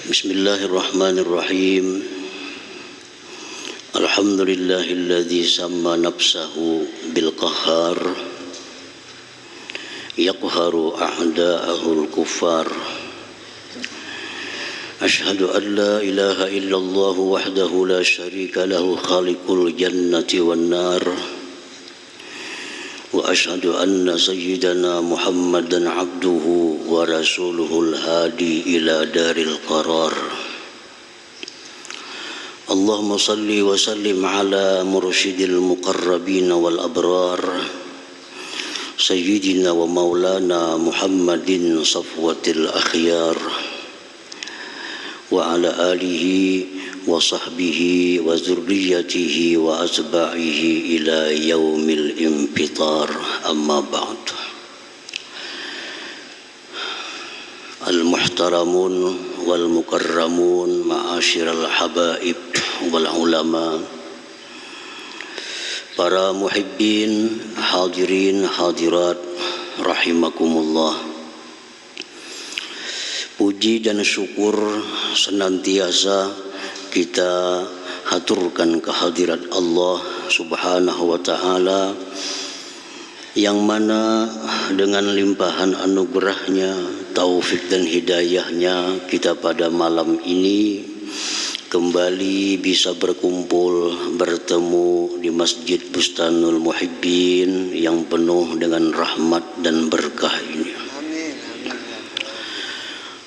Bismillahirrahmanirrahim. Alhamdulillahilladzi samma nafsahu bil qahhar yaqharu a'da'ahul kuffar. Ashhadu an la ilaha illallah wahdahu la syarika lahu khaliqul jannati wan nar. Wa ashhadu anna sayyidana Muhammadan abduhu wa rasuluhul hadi ila daril qarar. Allahumma salli wa sallim ala mursyidil muqarrabin wal abrar sayyidina wa maulana Muhammadin safwatil akhyar wa ala alihi wa sahbihi wa zurriyatihi wa asba'ihi ila yaumil infitar, amma ba'd. Al-muhtaramun wal mukarramun ma'asyiral habaib wal ulama, para muhibbin, hadirin hadirat rahimakumullah. Puji dan syukur senantiasa kita haturkan kehadirat Allah Subhanahu wa ta'ala, yang mana dengan limpahan anugerahnya, taufik dan hidayahnya, kita pada malam ini kembali bisa berkumpul, bertemu di Masjid Bustanul Muhibbin yang penuh dengan rahmat dan berkah ini.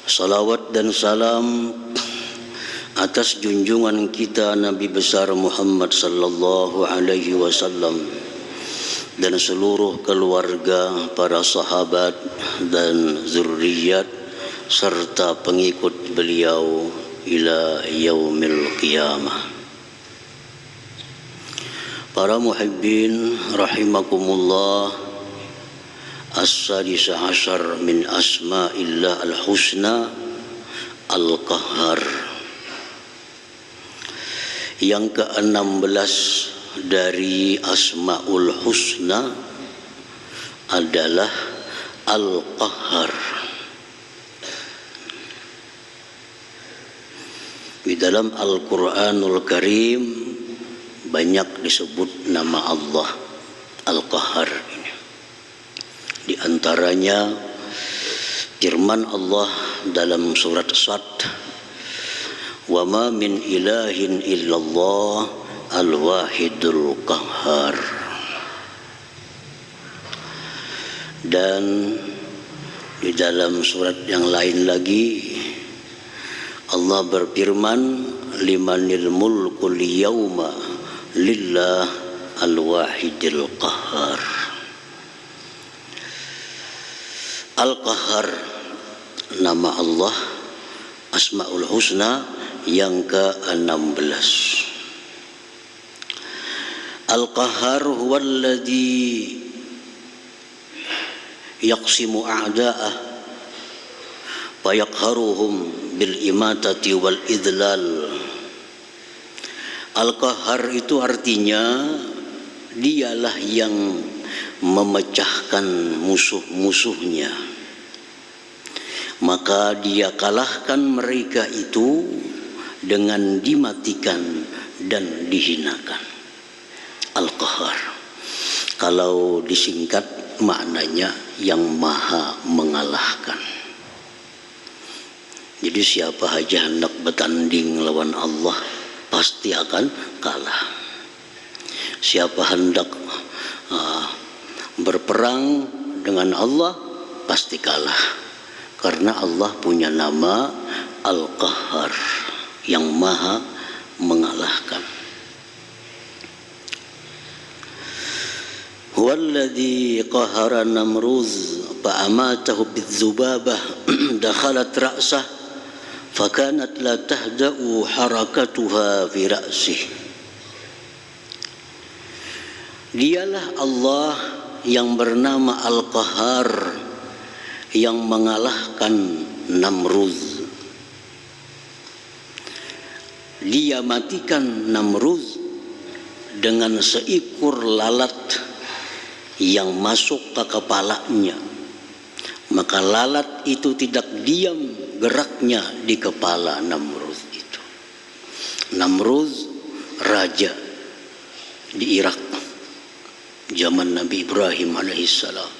Salawat dan salam atas junjungan kita Nabi besar Muhammad sallallahu alaihi wasallam dan seluruh keluarga, para sahabat dan zurriyat serta pengikut beliau ila yaumil qiyamah. Para muhibbin rahimakumullah, as-sadis asyar min asma'illah al-husna al-qahhar. Yang ke-16 dari Asmaul Husna adalah Al-Qahhar. Di dalam Al-Quranul Karim banyak disebut nama Allah Al-Qahhar ini. Di antaranya firman Allah dalam surat Sad, "Wa ma min ilahin illallah al-wahidul qahhar." Dan di dalam surat yang lain lagi Allah berfirman, "Limanil mulkul yawma lillah al-wahidil qahhar." Al-Qahhar, nama Allah Asmaul Husna yang ke-16. Al-Qahhar huwa alladhi yaqsimu a'da'ah wa yaqharuhum bil imatati wal idlal. Al-Qahhar itu artinya dialah yang memecahkan musuh-musuhnya, maka dia kalahkan mereka itu dengan dimatikan dan dihinakan. Al-Qahhar, kalau disingkat maknanya yang maha mengalahkan. Jadi siapa aja hendak bertanding lawan Allah pasti akan kalah. Siapa hendak berperang dengan Allah pasti kalah, karena Allah punya nama Al-Qahhar, yang maha mengalahkan. Huwallazi qahara Namruz fa'amatahu bidzubabah dakhalat ra'sah fakanat la tahda'u harakatuha fi ra'sih. Dialah Allah yang bernama Al-Qahhar, yang mengalahkan Namruz. Dia matikan Namruz dengan seekor lalat yang masuk ke kepalanya. Maka lalat itu tidak diam geraknya di kepala Namrud itu. Namrud raja di Irak zaman Nabi Ibrahim alaihissalam.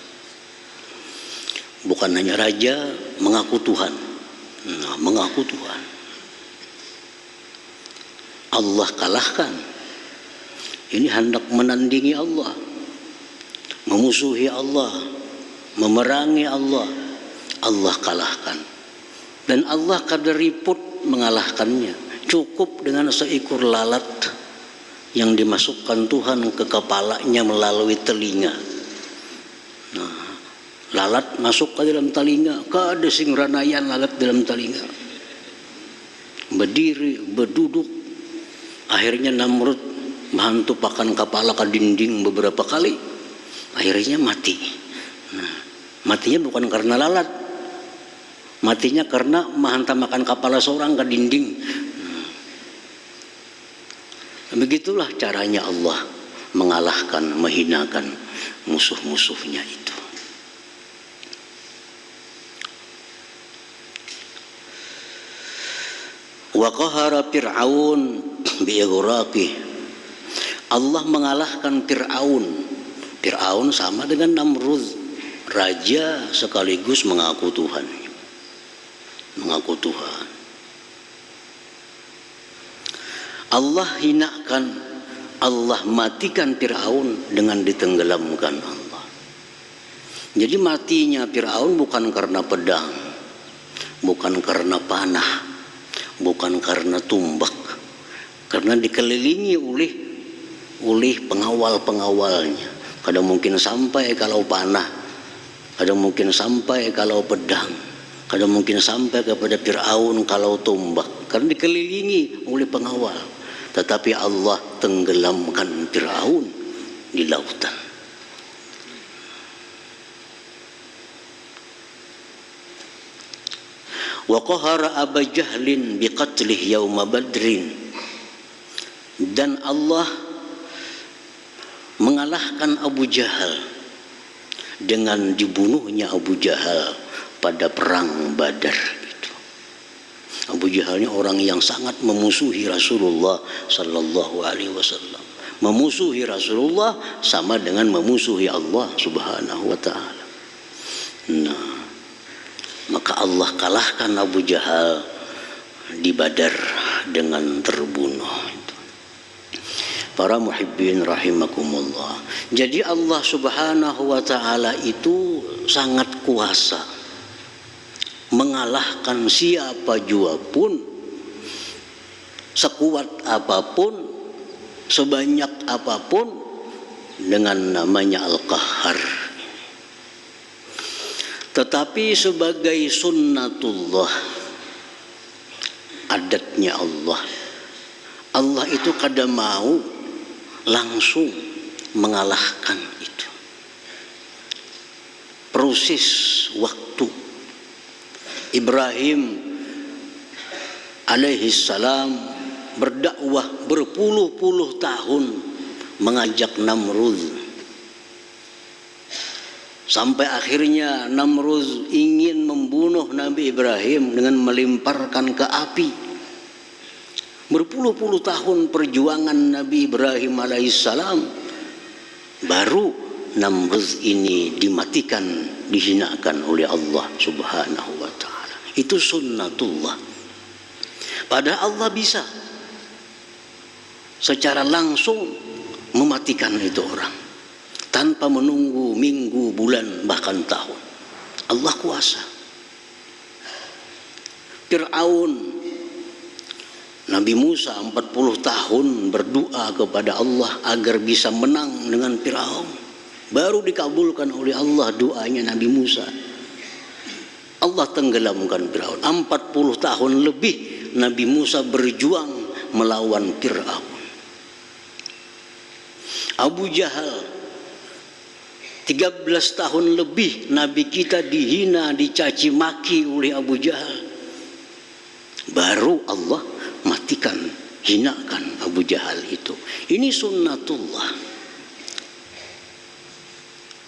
Bukan hanya raja, mengaku Tuhan. Mengaku Tuhan. Allah kalahkan. Ini hendak menandingi Allah, memusuhi Allah, memerangi Allah. Allah kalahkan. Dan Allah kaderiput mengalahkannya. Cukup dengan seekor lalat yang dimasukkan Tuhan ke kepalanya melalui telinga. Nah, lalat masuk ke dalam telinga, kada sing ranayan lalat dalam telinga. Berdiri, berduduk. Akhirnya Namrud menghantu pakan kepala ke dinding beberapa kali, akhirnya mati. Nah, matinya bukan karena lalat, matinya karena menghantam makan kepala seorang ke dinding. Begitulah caranya Allah mengalahkan, menghinakan musuh-musuhnya itu. Wa qahara Fir'aun bi'ighraqih. Allah mengalahkan Fir'aun. Fir'aun sama dengan Namrud, raja sekaligus mengaku Tuhan. Mengaku Tuhan. Allah hinakan, Allah matikan Fir'aun dengan ditenggelamkan Allah. Jadi matinya Fir'aun bukan karena pedang, bukan karena panah, bukan karena tumbak, karena dikelilingi oleh pengawal-pengawalnya. Kadang mungkin sampai kalau panah, kadang mungkin sampai kalau pedang, kadang mungkin sampai kepada Fir'aun kalau tombak, karena dikelilingi oleh pengawal. Tetapi Allah tenggelamkan Fir'aun di lautan. Wa qahara Aba Jahlin biqatlih yauma Badrin. Dan Allah mengalahkan Abu Jahal dengan dibunuhnya Abu Jahal pada perang Badar itu. Abu Jahal ini orang yang sangat memusuhi Rasulullah sallallahu alaihi wasallam. Memusuhi Rasulullah sama dengan memusuhi Allah Subhanahu wa taala. Nah, maka Allah kalahkan Abu Jahal di Badar dengan terbunuh. Para muhibbin rahimakumullah. Jadi Allah Subhanahu wa taala itu sangat kuasa mengalahkan siapa jua pun, sekuat apapun, sebanyak apapun, dengan namanya Al-Qahhar. Tetapi sebagai sunnatullah, adatnya Allah, Allah itu kadang mau langsung mengalahkan itu. Proses waktu Ibrahim alaihissalam berdakwah berpuluh-puluh tahun mengajak Namrud, sampai akhirnya Namrud ingin membunuh Nabi Ibrahim dengan melemparkan ke api. Berpuluh-puluh tahun perjuangan Nabi Ibrahim alaihissalam, baru Namrud ini dimatikan, dihinakan oleh Allah Subhanahu wa taala. Itu sunnatullah. Padahal Allah bisa secara langsung mematikan itu orang tanpa menunggu minggu, bulan, bahkan tahun. Allah kuasa. Fir'aun, Nabi Musa 40 tahun berdoa kepada Allah agar bisa menang dengan Fir'aun. Baru dikabulkan oleh Allah doanya Nabi Musa. Allah tenggelamkan Fir'aun. 40 tahun lebih Nabi Musa berjuang melawan Fir'aun. Abu Jahal 13 tahun lebih Nabi kita dihina, dicaci maki oleh Abu Jahal. Baru Allah matikan, hinakan Abu Jahal itu. Ini sunnatullah.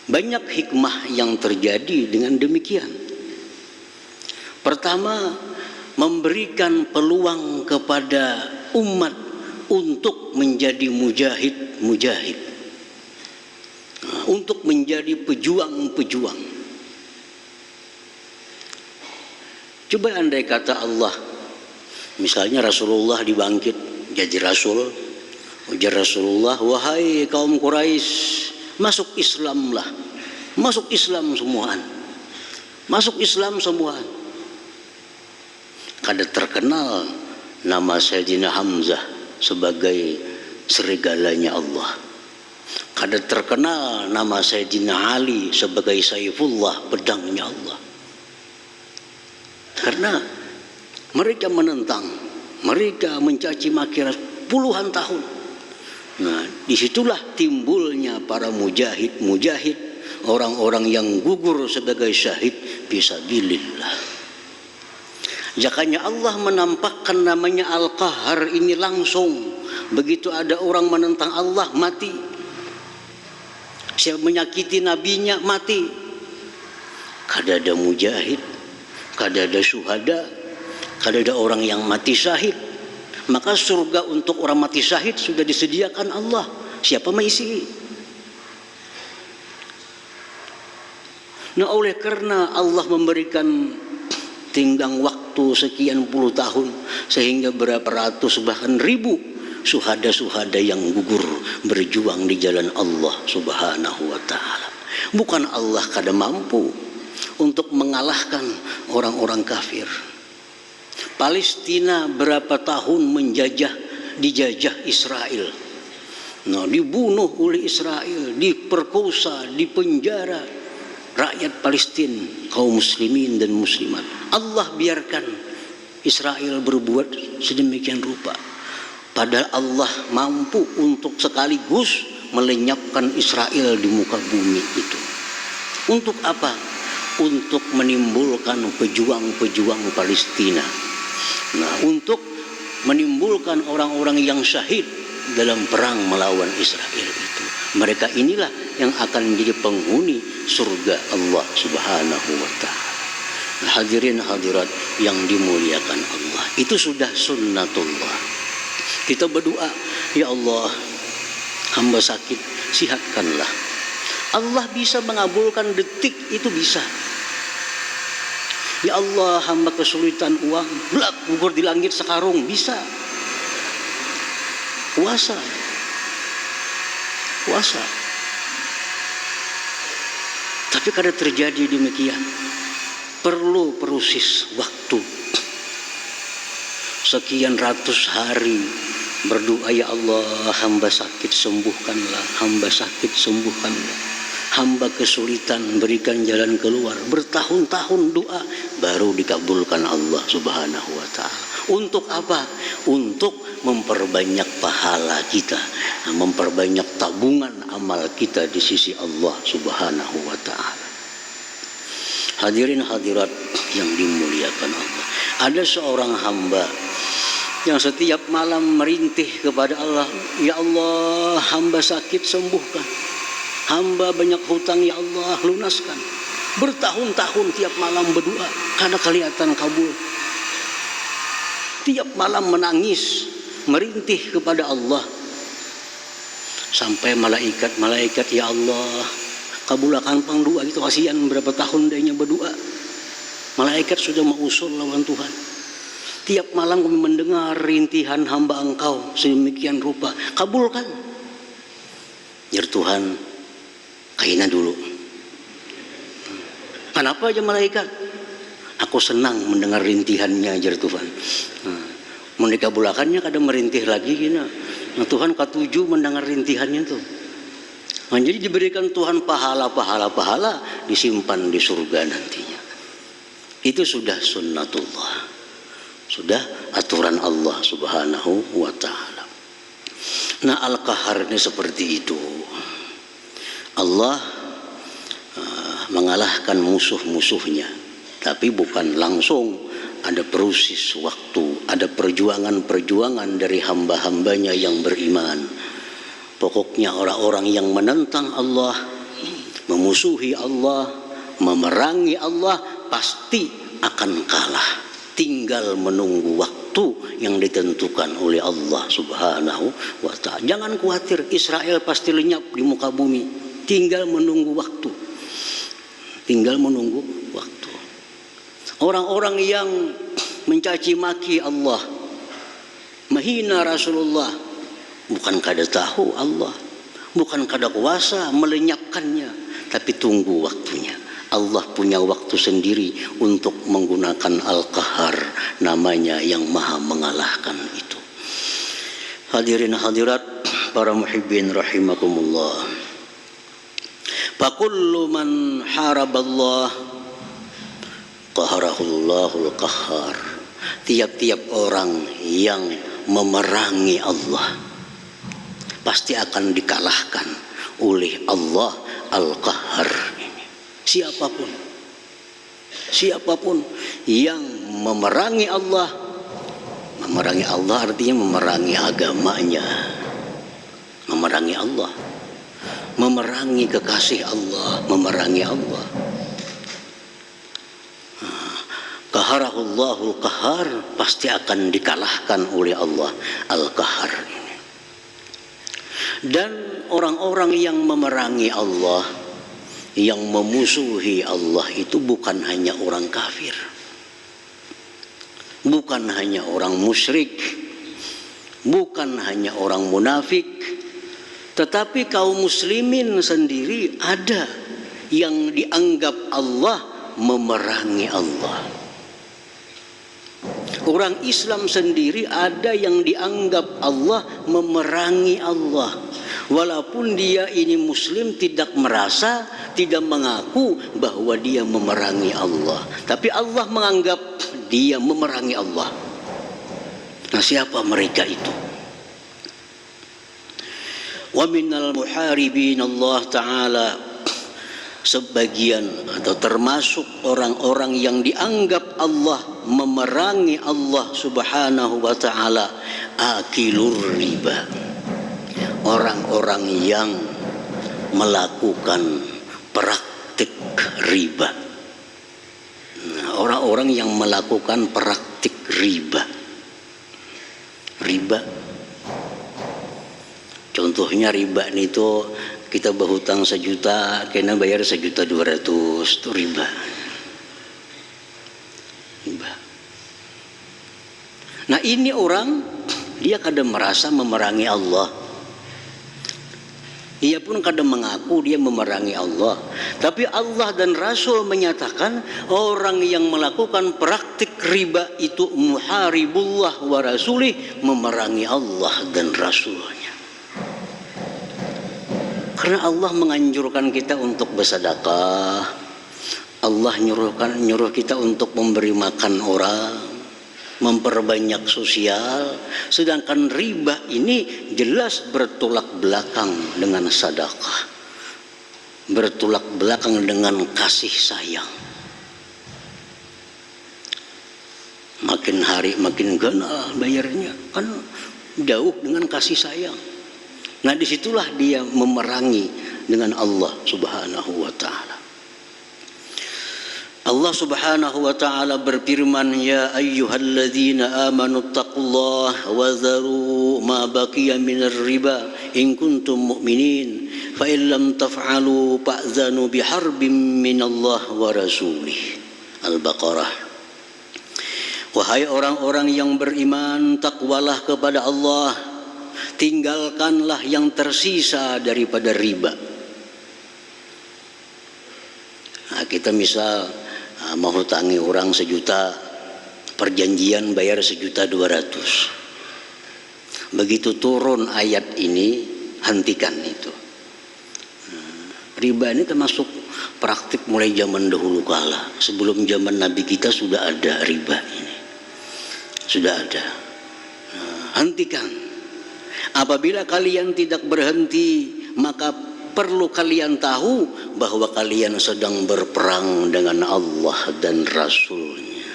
Banyak hikmah yang terjadi dengan demikian. Pertama, memberikan peluang kepada umat untuk menjadi mujahid, untuk menjadi pejuang. Coba andai kata Allah, misalnya Rasulullah dibangkit jadi rasul, ujar Rasulullah, wahai kaum Quraisy, masuk Islamlah, masuk Islam semuaan, masuk Islam semuaan. Kada terkenal nama Sayyidina Hamzah sebagai serigalanya Allah. Kada terkenal nama Sayyidina Ali sebagai Saifullah, pedangnya Allah. Karena mereka menentang, mereka mencaci maki puluhan tahun. Nah, disitulah timbulnya para mujahid, orang-orang yang gugur sebagai syahid fisabilillah. Jakanya Allah menampakkan namanya Al-Qahar ini langsung. Begitu ada orang menentang Allah, mati. Siapa menyakiti nabinya, mati. Kada ada mujahid, kada ada syuhada, kada ada orang yang mati syahid. Maka surga untuk orang mati syahid sudah disediakan Allah. Siapa mengisi? Nah, oleh karena Allah memberikan tinggang waktu sekian puluh tahun, sehingga berapa ratus bahkan ribu syuhada yang gugur berjuang di jalan Allah Subhanahu wa ta'ala. Bukan Allah kada mampu untuk mengalahkan orang-orang kafir. Palestina berapa tahun dijajah Israel. Nah, dibunuh oleh Israel, diperkosa, dipenjara rakyat Palestina, kaum muslimin dan muslimat. Allah biarkan Israel berbuat sedemikian rupa. Padahal Allah mampu untuk sekaligus melenyapkan Israel di muka bumi itu. Untuk apa? Untuk menimbulkan pejuang-pejuang Palestina. Nah, untuk menimbulkan orang-orang yang syahid dalam perang melawan Israel itu. Mereka inilah yang akan menjadi penghuni surga Allah Subhanahu wa ta'ala. Hadirin hadirat yang dimuliakan Allah, itu sudah sunnatullah. Kita berdoa, ya Allah, hamba sakit, sihatkanlah. Allah bisa mengabulkan detik itu, bisa. Ya Allah, hamba kesulitan uang, belak gugur di langit sekarung, bisa. Puasa. Tapi kada terjadi demikian. Perlu proses waktu. Sekian ratus hari berdoa, ya Allah, hamba sakit sembuhkanlah, hamba sakit sembuhkanlah, hamba kesulitan berikan jalan keluar. Bertahun-tahun doa baru dikabulkan Allah Subhanahu wa ta'ala. Untuk apa? Untuk memperbanyak pahala kita, memperbanyak tabungan amal kita di sisi Allah Subhanahu wa ta'ala. Hadirin hadirat yang dimuliakan Allah, ada seorang hamba yang setiap malam merintih kepada Allah, ya Allah, hamba sakit sembuhkan, hamba banyak hutang, ya Allah lunaskan. Bertahun-tahun tiap malam berdoa, karena kelihatan kabul. Tiap malam menangis, merintih kepada Allah, sampai malaikat, ya Allah, kabulkan pangdoa itu. Kasihan berapa tahun dia berdoa, malaikat sudah mengusul lawan Tuhan. Tiap malam kami mendengar rintihan hamba Engkau sedemikian rupa, kabulkan. Ya Tuhan, kaina dulu. Kenapa aja malaikat? Aku senang mendengar rintihannya, ajar Tuhan. Mau dikabulakannya kadang merintih lagi gini. Nah, Tuhan ketujuh mendengar rintihannya tuh. Nah, jadi diberikan Tuhan pahala disimpan di surga nantinya. Itu sudah sunnatullah, sudah aturan Allah Subhanahu wa ta'ala. Nah, Al-Qahar ini seperti itu. Allah mengalahkan musuh-musuhnya, tapi bukan langsung. Ada proses waktu, ada perjuangan dari hamba-hambanya yang beriman. Pokoknya orang-orang yang menentang Allah, memusuhi Allah, memerangi Allah, pasti akan kalah. Tinggal menunggu waktu yang ditentukan oleh Allah Subhanahu wa ta'ala. Jangan khawatir, Israel pasti lenyap di muka bumi. Tinggal menunggu waktu. Tinggal menunggu waktu. Orang-orang yang mencaci maki Allah, menghina Rasulullah, bukan kada tahu Allah, bukan kada kuasa melenyapkannya, tapi tunggu waktunya. Allah punya waktu sendiri untuk menggunakan Al-Qahar, namanya yang maha mengalahkan itu. Hadirin hadirat para muhibbin rahimakumullah. Fakullu man haraballah qaharahul qahhar. Tiap-tiap orang yang memerangi Allah pasti akan dikalahkan oleh Allah Al-Qahhar. Siapapun yang memerangi Allah artinya memerangi agamanya, memerangi Allah, memerangi kekasih Allah, memerangi Allah. Qaharahullahul qahhar, pasti akan dikalahkan oleh Allah Al-Qahhar ini. Dan orang-orang yang memerangi Allah, yang memusuhi Allah itu bukan hanya orang kafir, bukan hanya orang musyrik, bukan hanya orang munafik, tetapi kaum muslimin sendiri ada yang dianggap Allah memerangi Allah. Orang Islam sendiri ada yang dianggap Allah memerangi Allah. Walaupun dia ini muslim, tidak merasa, tidak mengaku bahwa dia memerangi Allah, tapi Allah menganggap dia memerangi Allah. Nah, siapa mereka itu? Wa minal muharibin Allah Ta'ala, sebagian atau termasuk orang-orang yang dianggap Allah memerangi Allah Subhanahu wa Ta'ala, akilur riba, orang-orang yang melakukan praktik riba. Nah, orang-orang yang melakukan praktik riba. Riba, contohnya riba itu kita berhutang 1 juta, kena bayar 1.200.000, itu riba. Riba. Nah, ini orang dia kadang merasa memerangi Allah. Ia pun kadang mengaku dia memerangi Allah, tapi Allah dan Rasul menyatakan orang yang melakukan praktik riba itu muharibullah wa rasulih, memerangi Allah dan Rasulnya. Karena Allah menganjurkan kita untuk bersedekah, Allah nyuruh kita untuk memberi makan orang, memperbanyak sosial, sedangkan riba ini jelas bertolak belakang dengan sedekah, bertolak belakang dengan kasih sayang. Makin hari makin ganas bayarnya, kan jauh dengan kasih sayang. Nah, disitulah dia memerangi dengan Allah Subhanahu wa Ta'ala. Allah Subhanahu wa Ta'ala berfirman, ya ayyuhalladzina amanu taqullaha wa dharu ma baqiya minar riba in kuntum mu'minin fa in lam taf'alu fa'zanu biharbin minallah wa rasulih. Al-Baqarah. Wahai orang-orang yang beriman, takwalah kepada Allah, tinggalkanlah yang tersisa daripada riba. Nah, kita misal mau hutangi orang 1 juta, perjanjian bayar 1.200.000. Begitu turun ayat ini, hentikan itu. Riba ini termasuk praktik mulai zaman dahulu kala. Sebelum zaman Nabi kita sudah ada riba ini, sudah ada. Hentikan. Apabila kalian tidak berhenti, maka perlu kalian tahu bahwa kalian sedang berperang dengan Allah dan Rasulnya.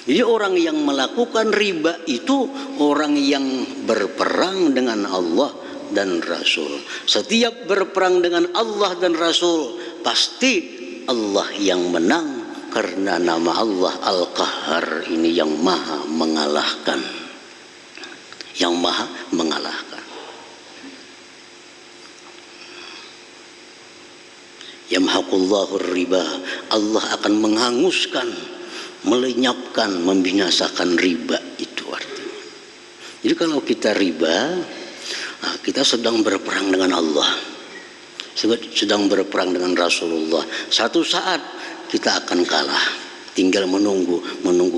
Jadi orang yang melakukan riba itu orang yang berperang dengan Allah dan Rasul. Setiap berperang dengan Allah dan Rasul, pasti Allah yang menang, Karena nama Allah Al-Qahhar ini yang maha mengalahkan. Yang maha mengalahkan. Yamhaqullahu riba, Allah akan menghanguskan, melenyapkan, membinasakan riba, itu artinya. Jadi kalau kita riba, kita sedang berperang dengan Allah, sedang berperang dengan Rasulullah. Satu saat kita akan kalah, tinggal menunggu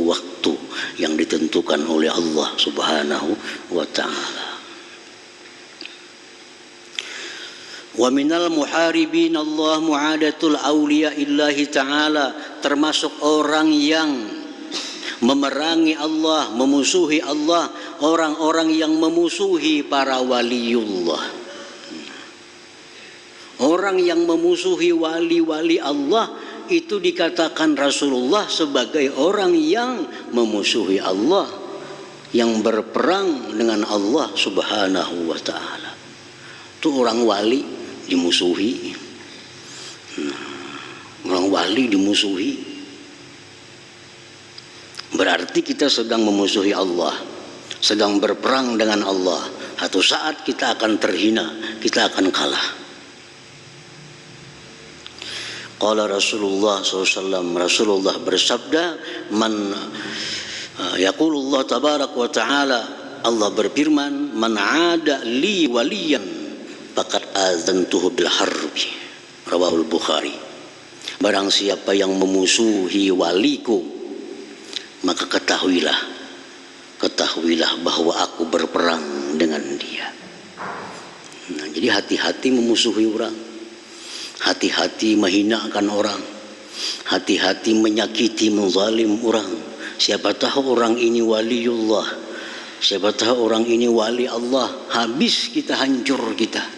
waktu yang ditentukan oleh Allah Subhanahu wa ta'ala. Wa minal muharibin Allah mu'adatul awliya illahi ta'ala, termasuk orang yang memerangi Allah, memusuhi Allah, orang-orang yang memusuhi para waliullah. Orang yang memusuhi wali-wali Allah itu dikatakan Rasulullah sebagai orang yang memusuhi Allah, yang berperang dengan Allah Subhanahu wa ta'ala. Itu orang wali dimusuhi, orang wali dimusuhi, berarti kita sedang memusuhi Allah, sedang berperang dengan Allah. Satu saat kita akan terhina, kita akan kalah. Qala Rasulullah SAW, Rasulullah bersabda, yaqulullah tabarak wa ta'ala, Allah berfirman, man ada li waliyan faqad azantuhu bil harbi, rawahul Bukhari. Barang siapa yang memusuhi waliku, maka ketahuilah bahwa aku berperang dengan dia. Nah, jadi hati-hati memusuhi orang, hati-hati menghinakan orang, hati-hati menyakiti, menzalim orang. Siapa tahu orang ini waliullah, siapa tahu orang ini wali Allah, habis kita, hancur kita.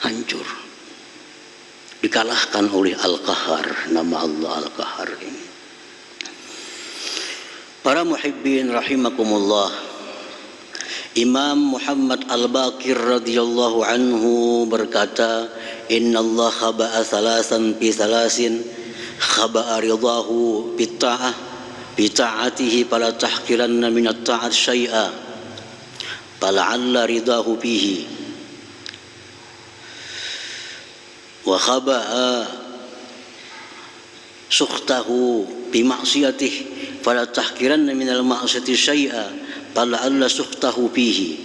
Hancur, dikalahkan oleh Al-Qahhar, nama Allah Al-Qahhar ini. Para muhibbin rahimakumullah, Imam Muhammad Al-Baqir radhiyallahu anhu berkata, inna Allah khaba'a thalasan fi thalasin, khaba'a ridahu bitta'ah bita'atihi fala tahqiranna minat ta'at syai'a fala'alla ridahu bihi, wa khaba'a sukhtahu bi ma'siyatihi fala tahqiranna minal ma'siyati syai'a fala'alla sukhtahu fihi,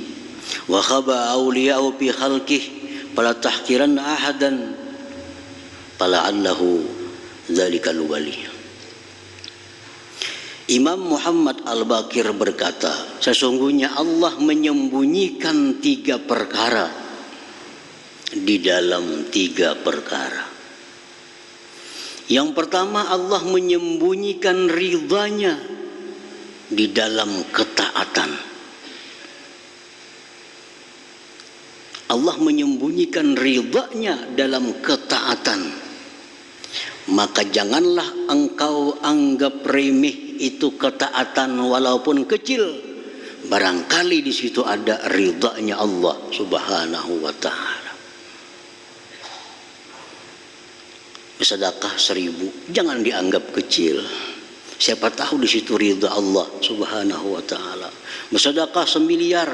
wa khaba'a awliya'u bi khalqihi fala tahqiranna ahadan fala'allahu dzalikal wali. Imam Muhammad Al-Baqir berkata, sesungguhnya Allah menyembunyikan 3 perkara di dalam 3 perkara. Yang pertama, Allah menyembunyikan ridhanya di dalam ketaatan. Allah menyembunyikan ridhanya dalam ketaatan. Maka janganlah engkau anggap remeh itu ketaatan walaupun kecil. Barangkali di situ ada ridhanya Allah Subhanahu wa ta'ala. Sedekah 1000 jangan dianggap kecil. Siapa tahu di situ ridha Allah Subhanahu wa ta'ala. Bersedekah 1 miliar,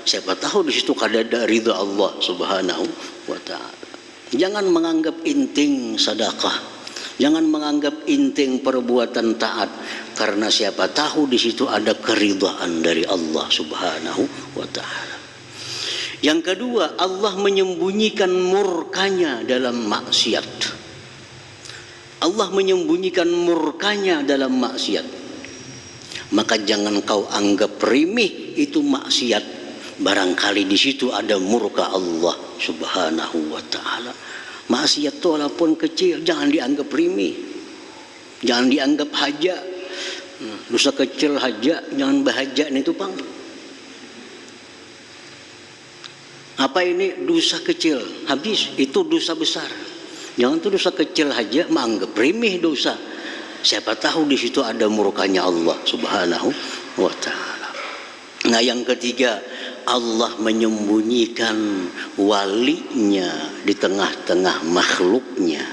siapa tahu di situ ada ridha Allah Subhanahu wa ta'ala. Jangan menganggap inting sedekah, jangan menganggap inting perbuatan taat, karena siapa tahu di situ ada keridhaan dari Allah Subhanahu wa ta'ala. Yang kedua, Allah menyembunyikan murkanya dalam maksiat. Allah menyembunyikan murkanya dalam maksiat. Maka jangan kau anggap remeh itu maksiat. Barangkali di situ ada murka Allah Subhanahu wa ta'ala. Maksiat itu walaupun kecil jangan dianggap remeh, jangan dianggap haja. Dosa kecil haja, jangan bahaja itu Bang. Apa ini dosa kecil? Habis itu dosa besar. Jangan tuh dosa kecil aja menganggap remeh dosa. Siapa tahu di situ ada murkanya Allah Subhanahu wa ta'ala. Nah, yang ketiga, Allah menyembunyikan walinya di tengah-tengah makhluknya.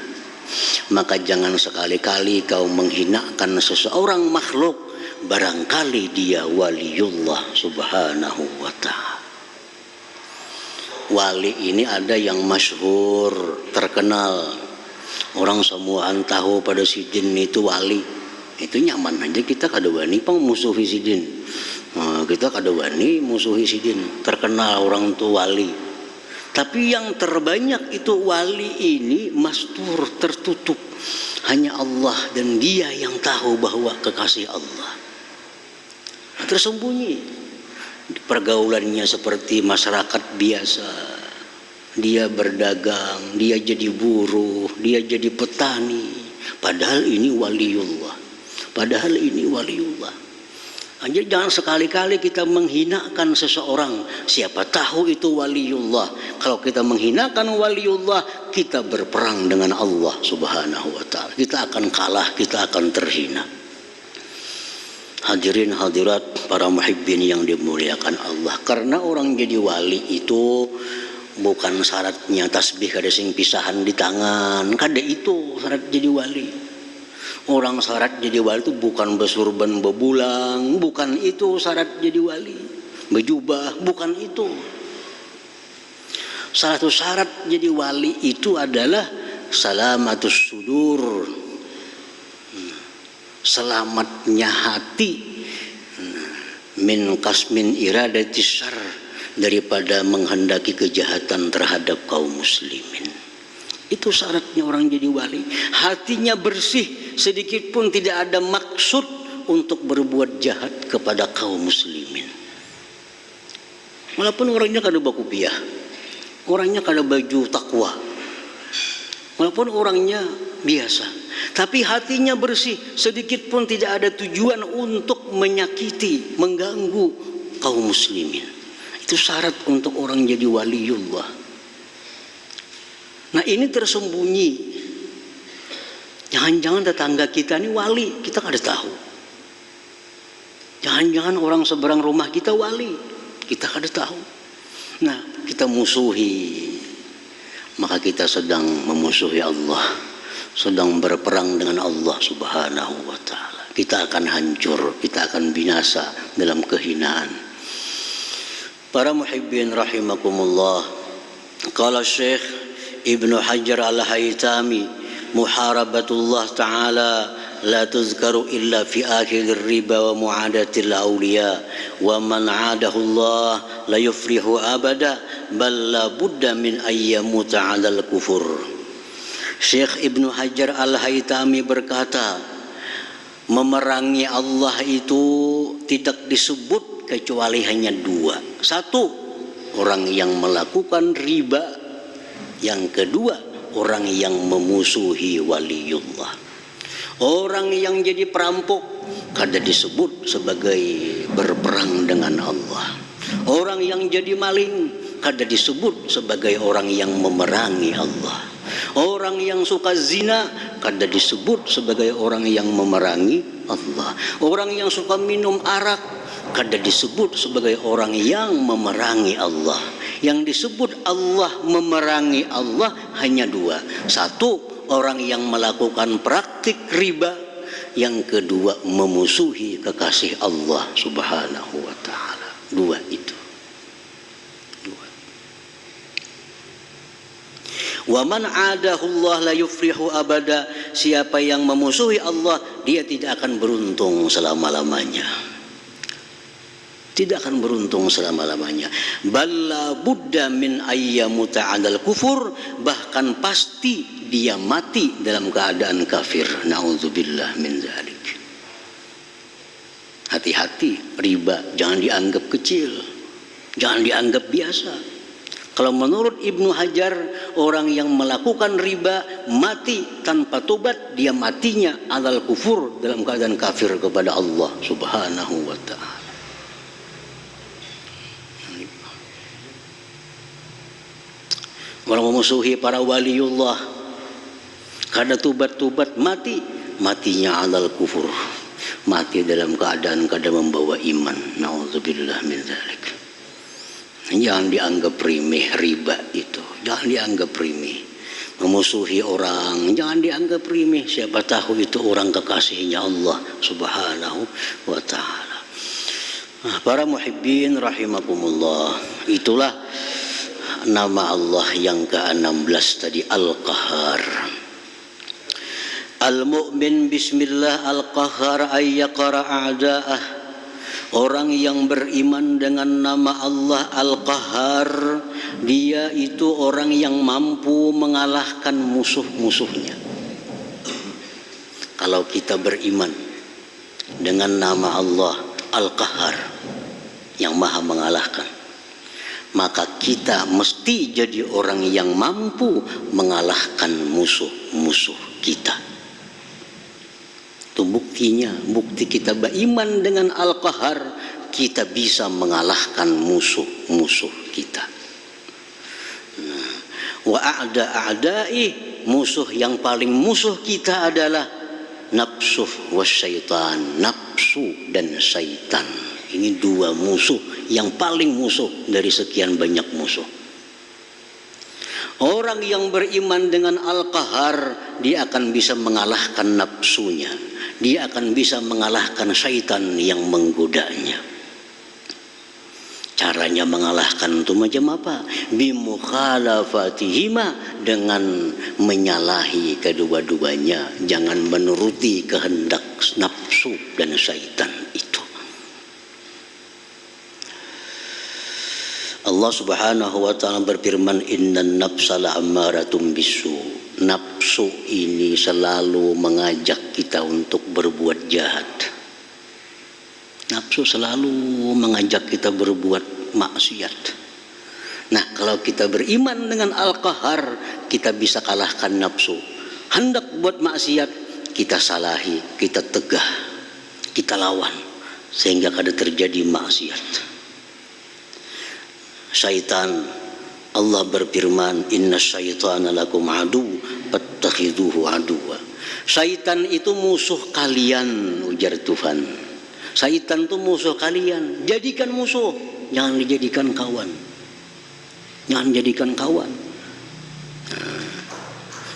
Maka jangan sekali-kali kau menghinakan seseorang makhluk, barangkali dia waliullah subhanahu wa ta'ala. Wali ini ada yang masyhur, terkenal. Orang semuaan tahu pada Sidin itu wali. Itu nyaman aja, kita kada wani musuhi Sidin. Kita kada wani musuhi Sidin. Terkenal orang itu wali. Tapi yang terbanyak itu wali ini mastur, tertutup. Hanya Allah dan dia yang tahu bahwa kekasih Allah. Tersembunyi. Pergaulannya seperti masyarakat biasa. Dia berdagang, dia jadi buruh, dia jadi petani. Padahal ini waliullah. Padahal ini waliullah. Hanya jangan sekali-kali kita menghinakan seseorang. Siapa tahu itu waliullah. Kalau kita menghinakan waliullah, kita berperang dengan Allah subhanahu wa ta'ala. Kita akan kalah, kita akan terhina. Hadirin hadirat para muhibbin yang dimuliakan Allah. Karena orang jadi wali itu bukan syaratnya tasbih kada sing pisahan di tangan. Kada itu syarat jadi wali. Orang syarat jadi wali itu bukan bersurban bebulang, bukan itu syarat jadi wali. Berjubah, bukan itu. Salah satu syarat jadi wali itu adalah salamatus sudur. Selamatnya hati min kasmin iradati syarr, daripada menghendaki kejahatan terhadap kaum muslimin. Itu syaratnya orang jadi wali. Hatinya bersih, sedikit pun tidak ada maksud untuk berbuat jahat kepada kaum muslimin. Walaupun orangnya kada bakupiah, orangnya kada baju takwa, walaupun orangnya biasa, tapi hatinya bersih, sedikit pun tidak ada tujuan untuk menyakiti, mengganggu kaum muslimin. Itu syarat untuk orang jadi waliullah. Nah ini tersembunyi. Jangan-jangan tetangga kita ini wali, kita kada tahu. Jangan-jangan orang seberang rumah kita wali, kita kada tahu. Nah kita musuhi, maka kita sedang memusuhi Allah, sedang berperang dengan Allah subhanahu wa ta'ala. Kita akan hancur, kita akan binasa dalam kehinaan. Para muhibbin rahimakumullah, qala Syekh Ibnu Hajar al-Haytami, muharabatullah ta'ala la tuzkaru illa fi akhir riba wa mu'adatil awliya, wa man 'adahu Allah la yufrihu abada bal la budda min ayyamuta 'alal kufur. Syekh Ibnu Hajar al-Haytami berkata, memerangi Allah itu tidak disebut kecuali hanya dua. Satu, orang yang melakukan riba. Yang kedua, orang yang memusuhi waliullah. Orang yang jadi perampok kada disebut sebagai berperang dengan Allah. Orang yang jadi maling kada disebut sebagai orang yang memerangi Allah. Orang yang suka zina kada disebut sebagai orang yang memerangi Allah. Orang yang suka minum arak kada disebut sebagai orang yang memerangi Allah. Yang disebut Allah memerangi Allah hanya dua. Satu, orang yang melakukan praktik riba. Yang kedua, memusuhi kekasih Allah subhanahu wa ta'ala. Dua itu. Dua. Wa man 'adahu Allah la yufrihu abada. Siapa yang memusuhi Allah, dia tidak akan beruntung selama-lamanya. Tidak akan beruntung selama-lamanya. Balla budda min ayyamuta 'alal kufur, bahkan pasti dia mati dalam keadaan kafir. Nauzubillah min dzalik. Hati-hati, riba jangan dianggap kecil, jangan dianggap biasa. Kalau menurut Ibnu Hajar, orang yang melakukan riba mati tanpa tobat, dia matinya 'alal kufur, dalam keadaan kafir kepada Allah subhanahu wa ta'ala. Orang memusuhi para waliullah, kada tubat-tubat mati, matinya 'alal kufur, mati dalam keadaan kada membawa iman. Nauzubillah min dzalik. Jangan dianggap remeh riba itu, jangan dianggap remeh. memusuhi orang, jangan dianggap remeh. Siapa tahu itu orang kekasihnya Allah Subhanahu wa ta'ala. Para muhibbin rahimakumullah, itulah nama Allah yang ke-16 tadi, Al-Qahhar. Al-mu'min bismillah al-qahhar ayyaqara a'da'ah. Orang yang beriman dengan nama Allah Al-Qahhar, dia itu orang yang mampu mengalahkan musuh-musuhnya. Kalau kita beriman dengan nama Allah Al-Qahhar, yang maha mengalahkan, maka kita mesti jadi orang yang mampu mengalahkan musuh-musuh kita. Itu buktinya, bukti kita beriman dengan Al-Qahhar, kita bisa mengalahkan musuh-musuh kita. Wa a'da'i, musuh yang paling musuh kita adalah nafsu wasyaitan, nafsu dan syaitan. Ini dua musuh yang paling musuh dari sekian banyak musuh. Orang yang beriman dengan Al-Qahhar, dia akan bisa mengalahkan nafsunya, dia akan bisa mengalahkan syaitan yang menggodanya. Caranya mengalahkan itu macam apa? Bimukalafatihima, dengan menyalahi kedua-duanya, jangan menuruti kehendak nafsu dan syaitan itu. Allah Subhanahu wa ta'ala berfirman, innan nafsa la'ammaratun bisu. Nafsu ini selalu mengajak kita untuk berbuat jahat. Nafsu selalu mengajak kita berbuat maksiat. Nah, kalau kita beriman dengan Al-Qahhar, kita bisa kalahkan nafsu. Hendak buat maksiat, kita salahi, kita tegah, kita lawan, sehingga kada terjadi maksiat. Syaitan, Allah berfirman, inna syaitana lakum adu fattakhiduhu aduwa. Syaitan itu musuh kalian, ujar Tuhan. Syaitan itu musuh kalian, jadikan musuh, jangan dijadikan kawan. Jangan jadikan kawan.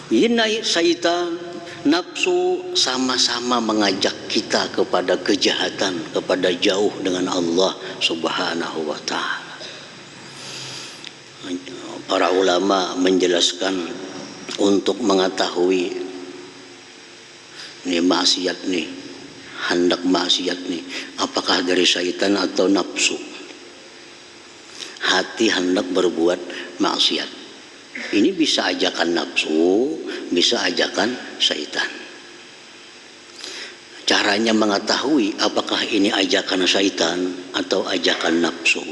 Ini syaitan, nafsu sama-sama mengajak kita kepada kejahatan, kepada jauh dengan Allah Subhanahu wa ta'ala. Para ulama menjelaskan, untuk mengetahui ini maksiat nih, hendak maksiat nih, apakah dari syaitan atau nafsu. Hati hendak berbuat maksiat, ini bisa ajakan nafsu, bisa ajakan syaitan. Caranya mengetahui apakah ini ajakan syaitan atau ajakan nafsu,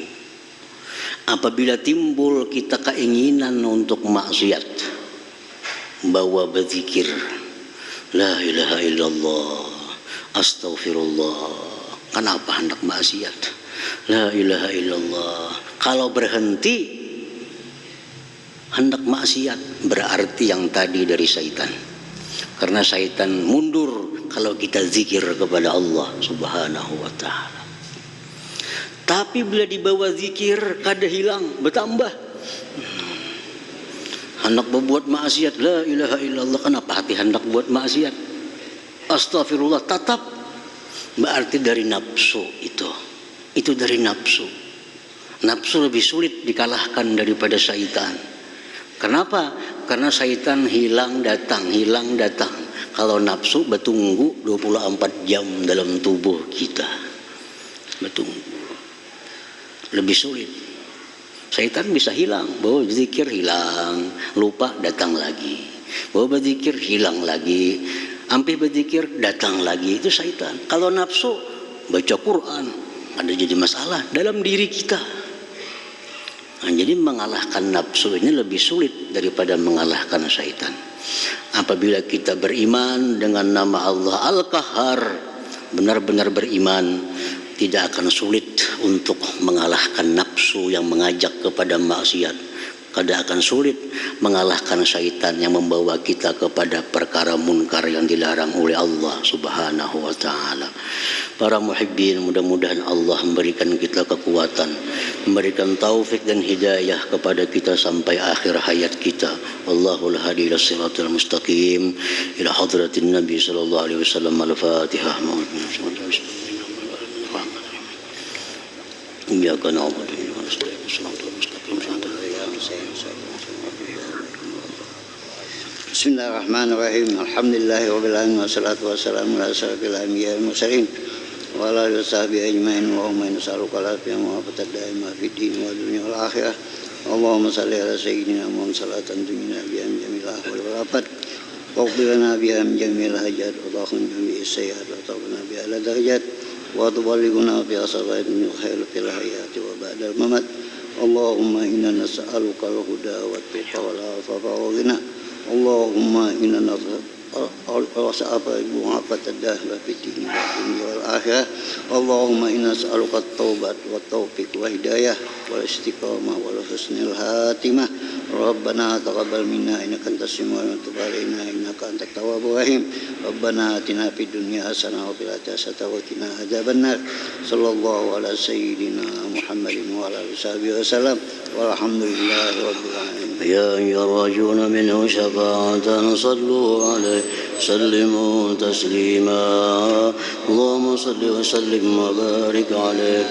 apabila timbul kita keinginan untuk maksiat, bawa berzikir, la ilaha illallah, astaghfirullah. Kenapa hendak maksiat? La ilaha illallah. Kalau berhenti hendak maksiat, berarti yang tadi dari syaitan. Karena syaitan mundur kalau kita zikir kepada Allah Subhanahu wa ta'ala. Tapi bila dibawa zikir, kada hilang, bertambah. Hendak berbuat maksiat, la ilaha illallah. Kenapa hati hendak buat maksiat? Astagfirullah, tetap. Berarti dari nafsu itu. Itu dari nafsu. Nafsu lebih sulit dikalahkan daripada syaitan. Kenapa? Karena syaitan hilang datang, hilang datang. Kalau nafsu bertunggu 24 jam dalam tubuh kita. Bertunggu. Lebih sulit. Syaitan bisa hilang, bawa zikir hilang, lupa datang lagi, bawa berzikir hilang lagi, hampir berzikir datang lagi. Itu syaitan. Kalau nafsu, baca Quran, ada jadi masalah dalam diri kita. Nah, jadi mengalahkan nafsu ini lebih sulit daripada mengalahkan syaitan. Apabila kita beriman dengan nama Allah Al-Qahhar, benar-benar beriman, tidak akan sulit untuk mengalahkan nafsu yang mengajak kepada maksiat. kada akan sulit mengalahkan syaitan yang membawa kita kepada perkara munkar yang dilarang oleh Allah Subhanahu wa taala. Para muhibbin, mudah-mudahan Allah memberikan kita kekuatan, memberikan taufik dan hidayah kepada kita sampai akhir hayat kita. Wallahul hadi ila siratal mustaqim. Ila hadratin Nabi sallallahu alaihi wasallam. Al-Fatihah. Iyyaka na'budu wa iyyaka nasta'in. Bismillahirrahmanirrahim. Alhamdulillahirabbil alamin wassalatu wassalamu ala asyrofil anbiya'i wal mursalin wa ala alihi washabihi ajmain. Allahumma inna nas'aluka al-afiyah wa daima fid din wa dunya wal akhirah. Allahumma shalli ala sayyidina Muhammad salatan tunjina biha min jamil ahwal wal afat wa qina biha min jamil hajat wa takhun bi sayyi'at wa tawbana biha ala darajat wa tuballighuna bi asratin khair fil hayati wa ba'dal mamat. Allahumma inna nas'aluka al-huda wa at-tuqa wal afafa wa ghina. Allahumma inna nas'aluka al-mu'afata fi din wa dunya wal akhirah. Allahumma inna nas'aluka at-taubat wa taufiq wa hidayah wal istiqamah wal husnul khatimah. Rabbana taqabbal minna innaka antas samiul alim wa tub alaina innaka antat tawwabur rahim. Rabbana atina fid dunya hasanah wa fil akhirati hasanah wa qina adzabannar. Sallallahu ala sayyidina Muhammadin wa ala alihi wasallam. Walhamdulillahi rabbil alamin. يا أيها الراجون منه شفاعة صلوا عليه سلموا تسليما. اللهم صل وسلم وبارك عليه.